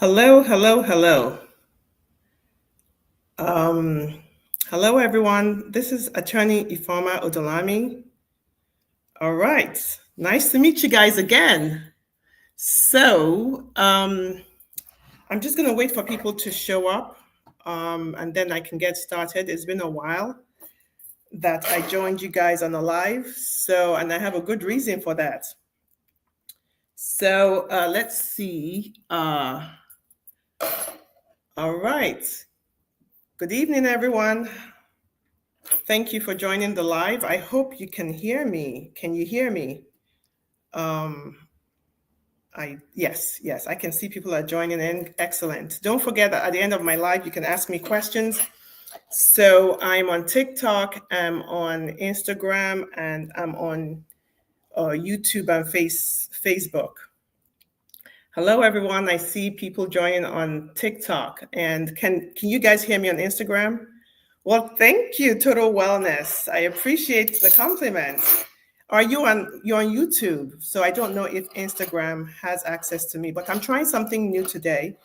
Hello, hello, hello. Um, Hello, everyone. This is attorney Ifeoma Odunlami. All right. Nice to meet you guys again. So, I'm just going to wait for people to show up and then I can get started. It's been a while that I joined you guys on a live. And I have a good reason for that. Let's see. All right. Good evening, everyone. Thank you for joining the live. I hope you can hear me. Can you hear me? Yes, I can see people are joining in. Excellent. Don't forget that at the end of my live, you can ask me questions. So I'm on TikTok, I'm on Instagram, and I'm on YouTube and Facebook. Hello, everyone. I see people joining on TikTok. And can you guys hear me on Instagram? Well, thank you, Total Wellness. I appreciate the compliment. You're on YouTube, so I don't know if Instagram has access to me, but I'm trying something new today.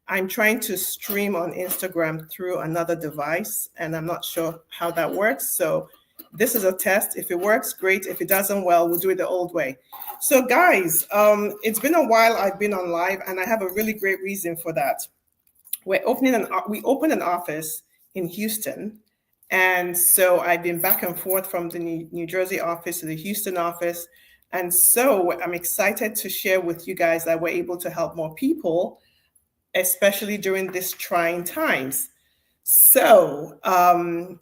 I'm trying to stream on Instagram through another device, and I'm not sure how that works. So this is a test. If it works, great. If it doesn't, well, we'll do it the old way. So guys, it's been a while I've been on live, and I have a really great reason for that. We opened an office in Houston. And so I've been back and forth from the New Jersey office to the Houston office. And so I'm excited to share with you guys that we're able to help more people, especially during these trying times. So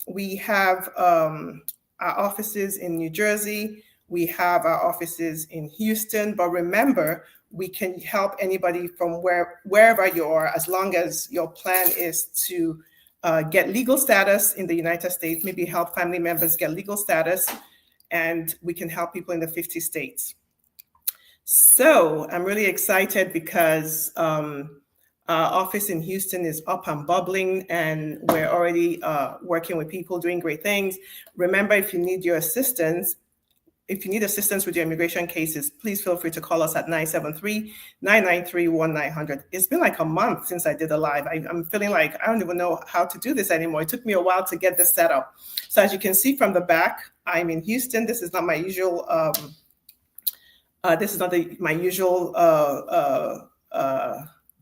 we have our offices in New Jersey. We have our offices in Houston. But remember, we can help anybody from wherever you are, as long as your plan is to get legal status in the United States, maybe help family members get legal status, and we can help people in the 50 states. So I'm really excited because our office in Houston is up and bubbling, and we're already working with people doing great things. Remember, if you need assistance with your immigration cases, please feel free to call us at 973-993-1900. It's been like a month since I did a live. I'm feeling like I don't even know how to do this anymore. It took me a while to get this set up. So as you can see from the back, I'm in Houston. This is not my usual,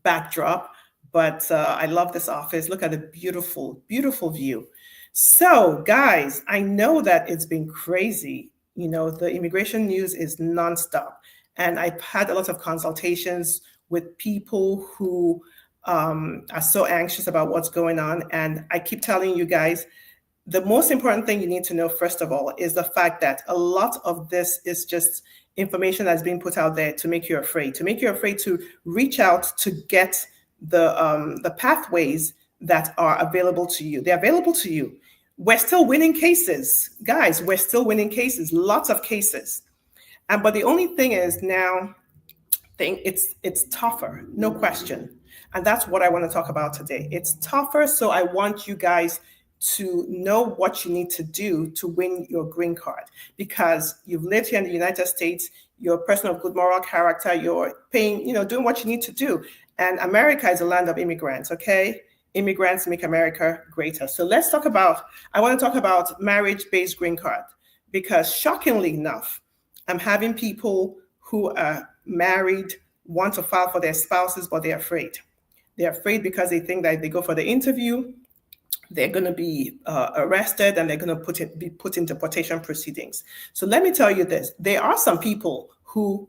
backdrop, but I love this office. Look at the beautiful, beautiful view. So guys, I know that it's been crazy. You know, the immigration news is nonstop. And I've had a lot of consultations with people who are so anxious about what's going on. And I keep telling you guys, the most important thing you need to know, first of all, is the fact that a lot of this is just information that's being put out there to make you afraid, to reach out to get the pathways that are available to you. They're available to you. We're still winning cases, guys. We're still winning cases, lots of cases. But the only thing is now, it's tougher, no question. And that's what I want to talk about today. It's tougher, so I want you guys to know what you need to do to win your green card, because you've lived here in the United States, you're a person of good moral character, you're paying, doing what you need to do. And America is a land of immigrants, okay? Immigrants make America greater. So I want to talk about marriage-based green card, because shockingly enough, I'm having people who are married want to file for their spouses, but they're afraid. They're afraid because they think that if they go for the interview, they're going to be arrested and they're going to be put in deportation proceedings. So let me tell you this. There are some people who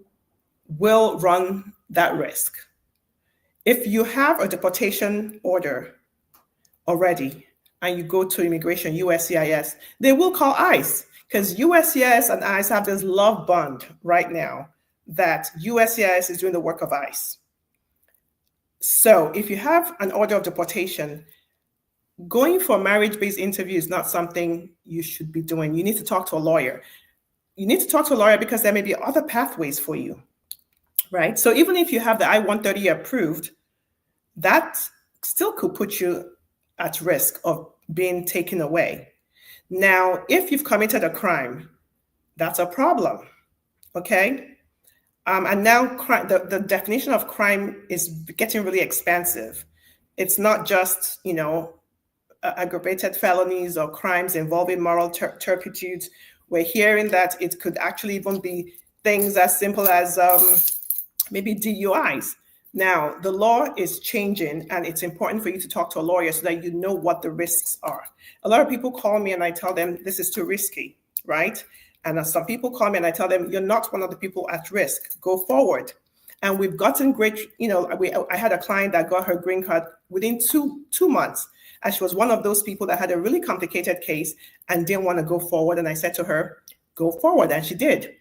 will run that risk. If you have a deportation order already and you go to immigration, USCIS, they will call ICE, because USCIS and ICE have this love bond right now that USCIS is doing the work of ICE. So if you have an order of deportation, going for a marriage-based interview is not something you should be doing. You need to talk to a lawyer. Because there may be other pathways for you, right? So even if you have the I-130 approved, that still could put you at risk of being taken away. Now, if you've committed a crime, that's a problem, okay? And now the definition of crime is getting really expansive. It's not just, aggravated felonies or crimes involving moral turpitude. We're hearing that it could actually even be things as simple as maybe DUIs. Now, the law is changing, and it's important for you to talk to a lawyer so that you know what the risks are. A lot of people call me and I tell them this is too risky, right? And some people call me and I tell them, you're not one of the people at risk. Go forward. And we've gotten great, I had a client that got her green card within two months. And she was one of those people that had a really complicated case and didn't want to go forward. And I said to her, go forward. And she did.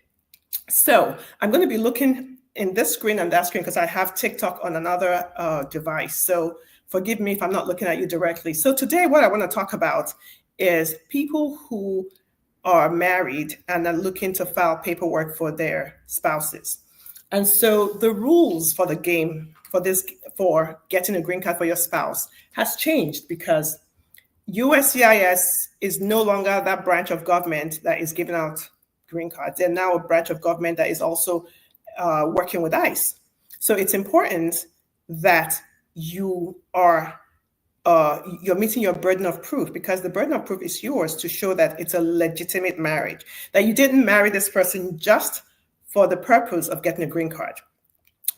So I'm going to be looking in this screen and that screen because I have TikTok on another device. So forgive me if I'm not looking at you directly. So today what I want to talk about is people who are married and are looking to file paperwork for their spouses. And so the rules for the game for getting a green card for your spouse has changed because SJIS is no longer that branch of government that is giving out green cards. They're now a branch of government that is also working with ICE. So it's important that you are you're meeting your burden of proof, because the burden of proof is yours to show that it's a legitimate marriage, that you didn't marry this person just for the purpose of getting a green card.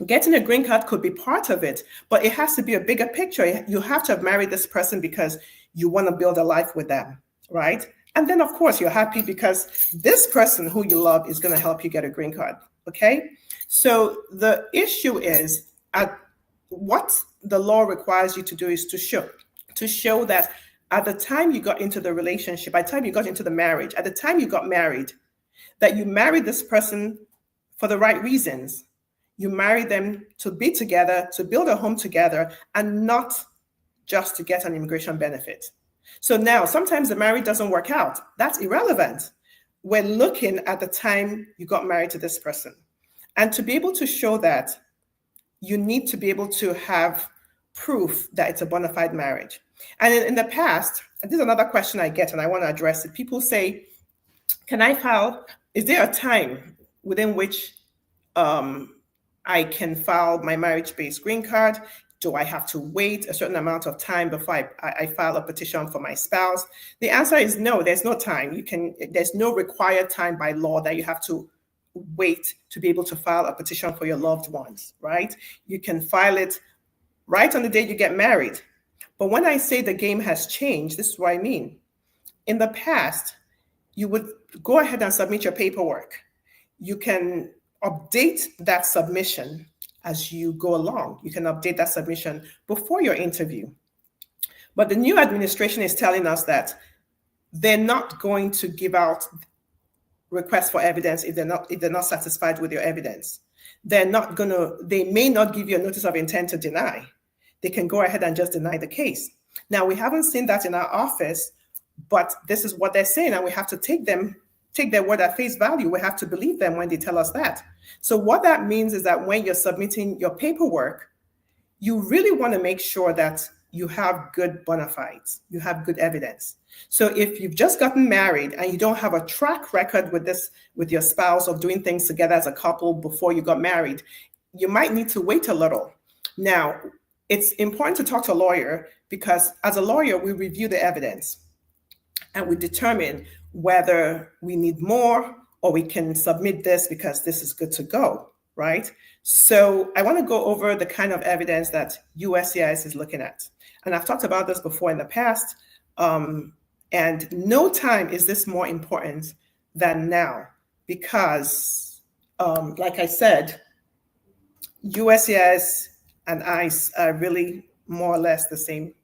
Getting a green card could be part of it, but it has to be a bigger picture. You have to have married this person because you want to build a life with them, right? And then, of course, you're happy because this person who you love is going to help you get a green card, okay? So the issue is what the law requires you to do is to show that at the time you got into the relationship, by the time you got into the marriage, at the time you got married, that you married this person for the right reasons. You married them to be together, to build a home together, and not just to get an immigration benefit. So now sometimes the marriage doesn't work out. That's irrelevant. We're looking at the time you got married to this person. And to be able to show that, you need to be able to have proof that it's a bona fide marriage. And in the past, and this is another question I get and I want to address it. People say, is there a time within which I can file my marriage-based green card? Do I have to wait a certain amount of time before I file a petition for my spouse? The answer is no, there's no time. There's no required time by law that you have to wait to be able to file a petition for your loved ones, right? You can file it right on the day you get married. But when I say the game has changed, this is what I mean. In the past, you would go ahead and submit your paperwork. You can update that submission as you go along. You can update that submission before your interview. But the new administration is telling us that they're not going to give out requests for evidence if they're not satisfied with your evidence. They may not give you a notice of intent to deny. They can go ahead and just deny the case. Now, we haven't seen that in our office, but this is what they're saying, and we have to take their word at face value. We have to believe them when they tell us that. So what that means is that when you're submitting your paperwork, you really want to make sure that you have good bona fides, you have good evidence. So if you've just gotten married and you don't have a track record with your spouse of doing things together as a couple before you got married, you might need to wait a little. Now, it's important to talk to a lawyer because as a lawyer, we review the evidence and we determine whether we need more or we can submit this because this is good to go, right? So I want to go over the kind of evidence that SJIS is looking at. And I've talked about this before in the past, and no time is this more important than now because, like I said, SJIS and ICE are really more or less the same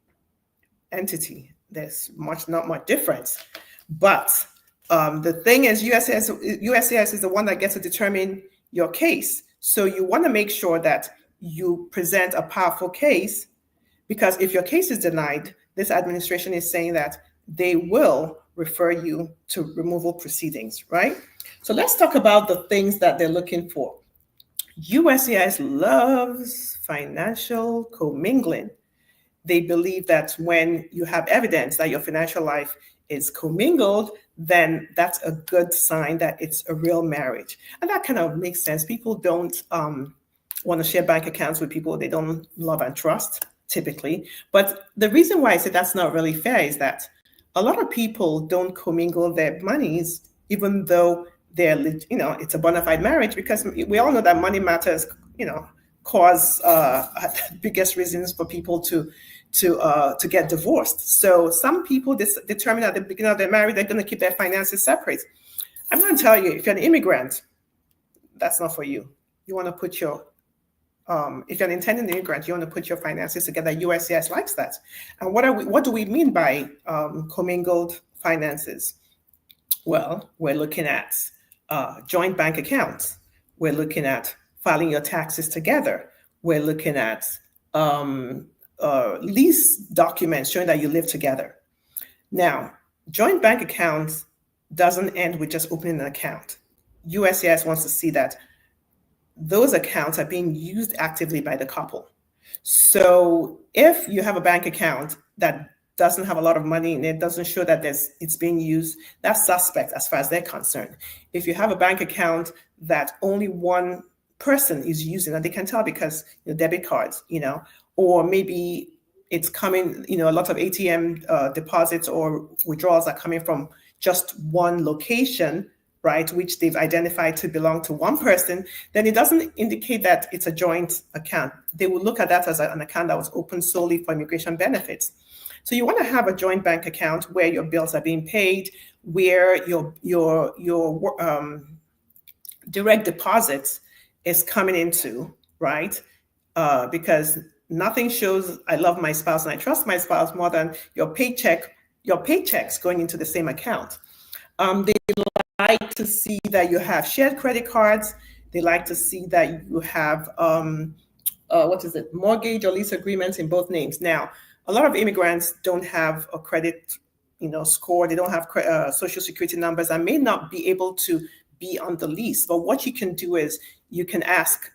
entity. There's not much difference. But the thing is, SJIS is the one that gets to determine your case. So you want to make sure that you present a powerful case, because if your case is denied, this administration is saying that they will refer you to removal proceedings, right? So let's talk about the things that they're looking for. SJIS loves financial commingling. They believe that when you have evidence that your financial life is commingled, then that's a good sign that it's a real marriage. And that kind of makes sense. People don't want to share bank accounts with people they don't love and trust, typically. But the reason why I say that's not really fair is that a lot of people don't commingle their monies, even though it's a bona fide marriage, because we all know that money matters, cause biggest reasons for people to get divorced. So some people determine at the beginning of their marriage they're going to keep their finances separate. I'm going to tell you, if you're an immigrant, that's not for you. You want to put your if you're an intended immigrant, you want to put your finances together. USCIS likes that. And what do we mean by commingled finances? Well, we're looking at joint bank accounts. We're looking at filing your taxes together. We're looking at lease documents showing that you live together. Now, joint bank accounts doesn't end with just opening an account. USCIS wants to see that those accounts are being used actively by the couple. So if you have a bank account that doesn't have a lot of money in it, doesn't show that it's being used, that's suspect as far as they're concerned. If you have a bank account that only one person is using, and they can tell because debit cards, or maybe it's coming, a lot of ATM deposits or withdrawals are coming from just one location, right, which they've identified to belong to one person, then it doesn't indicate that it's a joint account. They will look at that as an account that was opened solely for immigration benefits. So you want to have a joint bank account where your bills are being paid, where your direct deposits is coming into, right? Because nothing shows I love my spouse and I trust my spouse more than your paychecks going into the same account. They like to see that you have shared credit cards. They like to see that you have mortgage or lease agreements in both names. Now, a lot of immigrants don't have a credit, score. They don't have social security numbers and may not be able to be on the lease. But what you can do is you can ask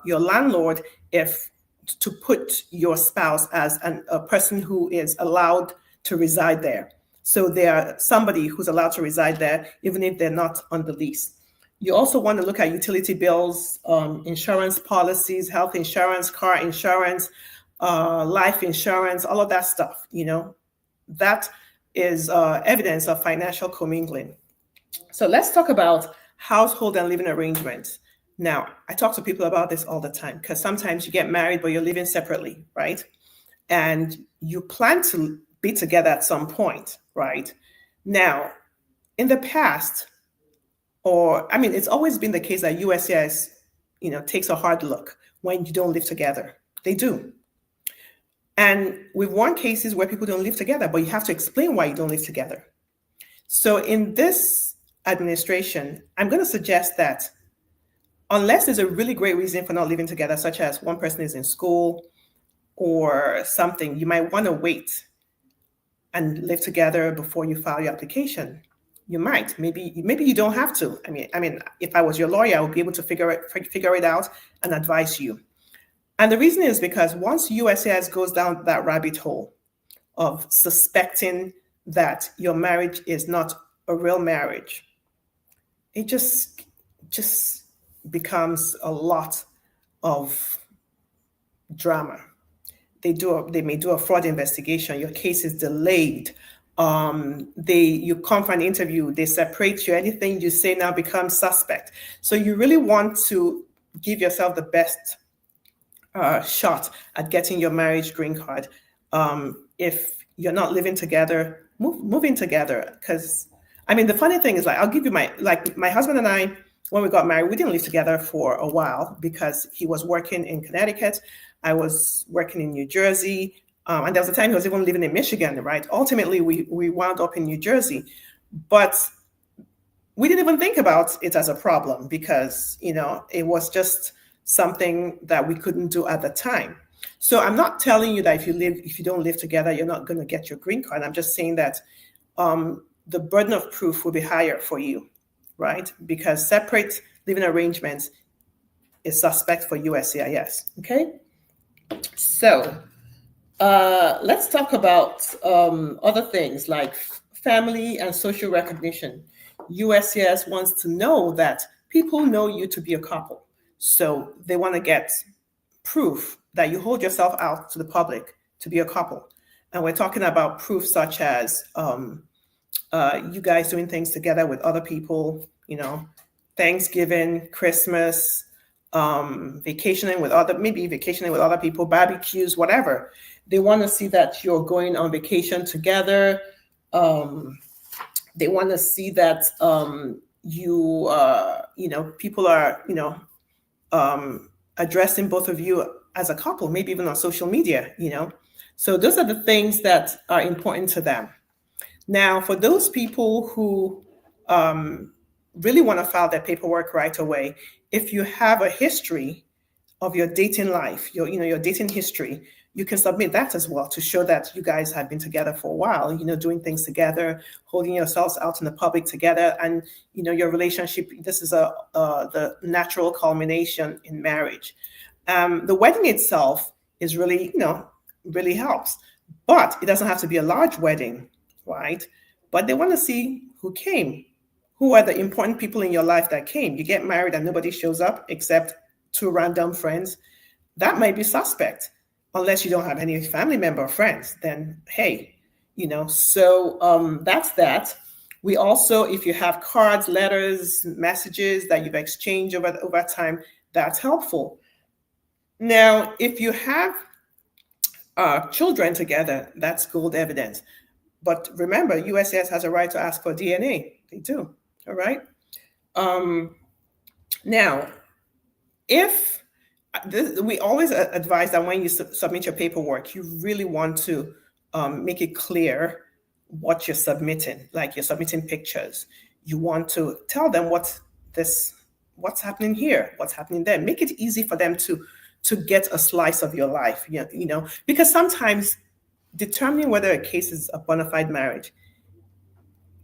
your landlord to put your spouse as a person who is allowed to reside there. So they are somebody who's allowed to reside there, even if they're not on the lease. You also want to look at utility bills, insurance policies, health insurance, car insurance, life insurance, all of that stuff. That is evidence of financial commingling. So let's talk about household and living arrangements. Now, I talk to people about this all the time because sometimes you get married, but you're living separately, right? And you plan to be together at some point, right? Now, in the past, it's always been the case that USCIS, takes a hard look when you don't live together. They do. And we've won cases where people don't live together, but you have to explain why you don't live together. So in this administration, I'm going to suggest that unless there's a really great reason for not living together, such as one person is in school or something, you might want to wait and live together before you file your application. You might, maybe you don't have to. I mean, if I was your lawyer, I would be able to figure it out and advise you. And the reason is because once USCIS goes down that rabbit hole of suspecting that your marriage is not a real marriage, it just becomes a lot of drama. They may do a fraud investigation. Your case is delayed. You come for an interview. They separate you. Anything you say now becomes suspect. So you really want to give yourself the best shot at getting your marriage green card. If you're not living together, moving together. Because the funny thing is, I'll give you my husband and I, when we got married, we didn't live together for a while because he was working in Connecticut. I was working in New Jersey. And there was a time he was even living in Michigan, right? Ultimately, we wound up in New Jersey. But we didn't even think about it as a problem because, it was just something that we couldn't do at the time. So I'm not telling you that if you don't live together, you're not going to get your green card. I'm just saying that the burden of proof will be higher for you, right? Because separate living arrangements is suspect for USCIS, okay? So let's talk about other things like family, and social recognition. USCIS wants to know that people know you to be a couple. So they want to get proof that you hold yourself out to the public to be a couple. And we're talking about proof such as you guys doing things together with other people, Thanksgiving, Christmas, vacationing with other people, barbecues, whatever. They want to see that you're going on vacation together. They want to see that people are, addressing both of you as a couple, maybe even on social media, So those are the things that are important to them. Now, for those people who really want to file their paperwork right away, if you have a history of your dating life, your dating history, you can submit that as well to show that you guys have been together for a while, doing things together, holding yourselves out in the public together, and your relationship. This is the natural culmination in marriage. The wedding itself is really, really helps, but it doesn't have to be a large wedding, right? But they want to see who came, who are the important people in your life that came. You get married and nobody shows up except two random friends. That might be suspect. Unless you don't have any family member or friends, then hey, so that's that. We also, if you have cards, letters, messages that you've exchanged over time, that's helpful. Now, if you have children together, that's gold evidence. But remember, USCIS has a right to ask for DNA. They do, all right? Now, we always advise that when you submit your paperwork, you really want to make it clear what you're submitting. Like you're submitting pictures. You want to tell them what's happening here, what's happening there. Make it easy for them to get a slice of your life. Because sometimes determining whether a case is a bona fide marriage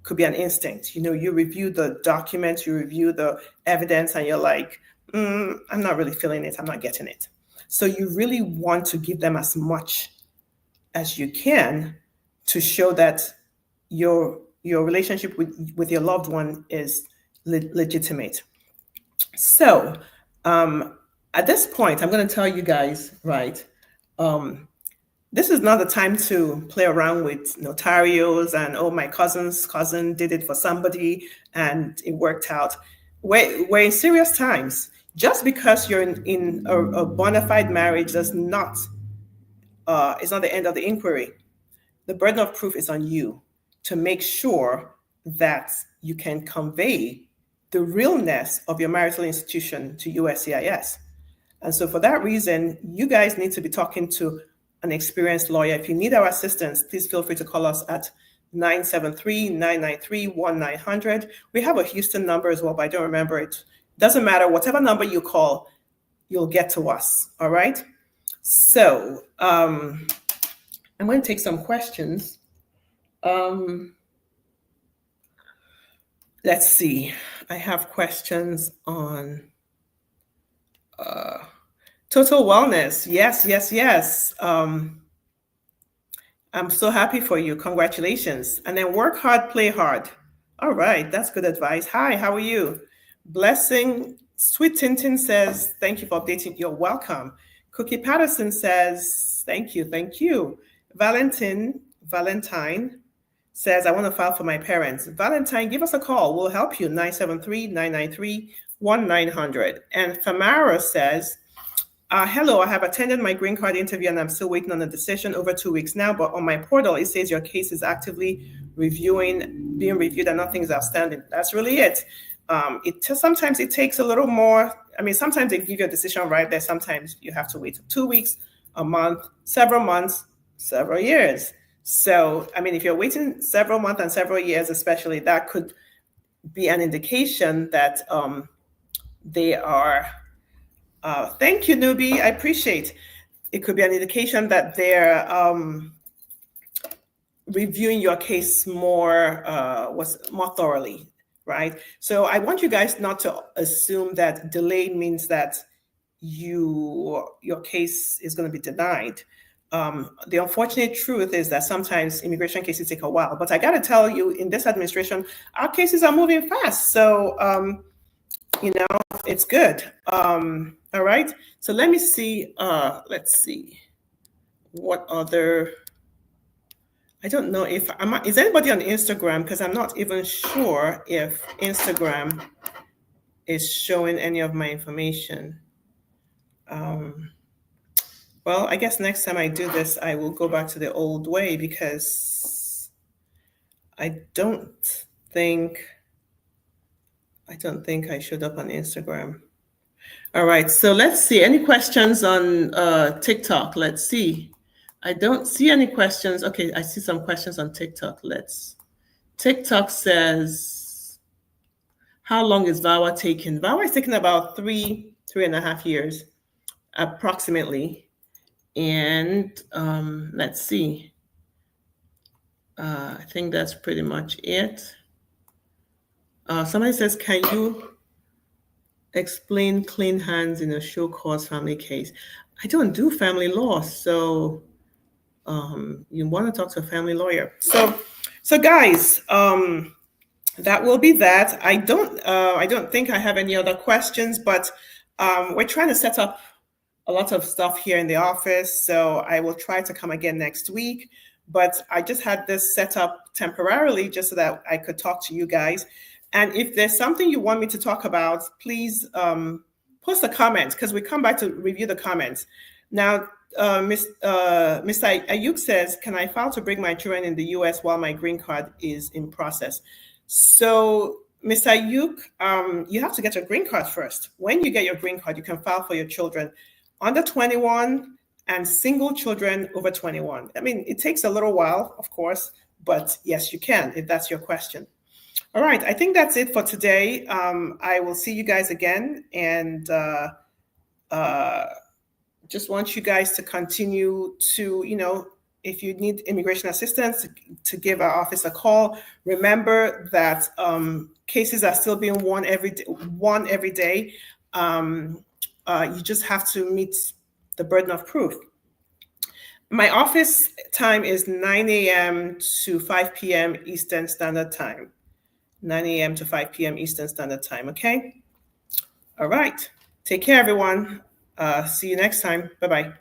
could be an instinct. You review the documents, you review the evidence, and you're like, I'm not really feeling it. I'm not getting it. So you really want to give them as much as you can to show that your relationship with your loved one is legitimate. So at this point, I'm going to tell you guys, right, this is not the time to play around with notarios and, my cousin's cousin did it for somebody and it worked out. We're in serious times. Just because you're in a bona fide marriage does not, it's not the end of the inquiry. The burden of proof is on you to make sure that you can convey the realness of your marital institution to USCIS. And so for that reason, you guys need to be talking to an experienced lawyer. If you need our assistance, please feel free to call us at 973-993-1900. We have a Houston number as well, but I don't remember it. Doesn't matter, whatever number you call, you'll get to us, all right? So I'm going to take some questions. Let's see, I have questions on total wellness. Yes. I'm so happy for you, congratulations. And then work hard, play hard. All right, that's good advice. Hi, how are you? Blessing, Sweet Tintin says, thank you for updating. You're welcome. Cookie Patterson says, thank you. Valentine says, I want to file for my parents. Valentine, give us a call. We'll help you, 973-993-1900. And Famara says, hello, I have attended my green card interview and I'm still waiting on a decision over 2 weeks now, but on my portal, it says your case is actively being reviewed and nothing is outstanding. That's really it. Sometimes it takes a little more. I mean, sometimes they give you a decision right there. Sometimes you have to wait 2 weeks, a month, several months, several years. So, I mean, if you're waiting several months and several years, especially, that could be an indication that they are, thank you, newbie, I appreciate. It could be an indication that they're reviewing your case more thoroughly, right? So I want you guys not to assume that delay means that your case is going to be denied. The unfortunate truth is that sometimes immigration cases take a while. But I got to tell you, in this administration, our cases are moving fast. So, it's good. All right. So let me see. Let's see. What other? I don't know if is anybody on Instagram, because I'm not even sure if Instagram is showing any of my information. Well, I guess next time I do this, I will go back to the old way, because I don't think I showed up on Instagram. All right, so let's see. Any questions on TikTok? Let's see. I don't see any questions. Okay, I see some questions on TikTok. TikTok says, how long is VAWA taking? VAWA is taking about 3.5 years, approximately. And let's see. I think that's pretty much it. Somebody says, can you explain clean hands in a show cause family case? I don't do family law, so you want to talk to a family lawyer. So guys, that will be that. I don't think I have any other questions, but we're trying to set up a lot of stuff here in the office, so I will try to come again next week. But I just had this set up temporarily just so that I could talk to you guys. And if there's something you want me to talk about, please post a comment, because we come back to review the comments. Now, Mr. Ayuk says, can I file to bring my children in the US while my green card is in process? So, Mr. Ayuk, you have to get your green card first. When you get your green card, you can file for your children under 21 and single children over 21. I mean, it takes a little while, of course, but yes, you can, if that's your question. All right, I think that's it for today. I will see you guys again, and just want you guys to continue to, if you need immigration assistance, to give our office a call. Remember that cases are still being won every day. You just have to meet the burden of proof. My office time is 9 a.m. to 5 p.m. Eastern Standard Time. 9 a.m. to 5 p.m. Eastern Standard Time, okay? All right. Take care, everyone. See you next time. Bye-bye.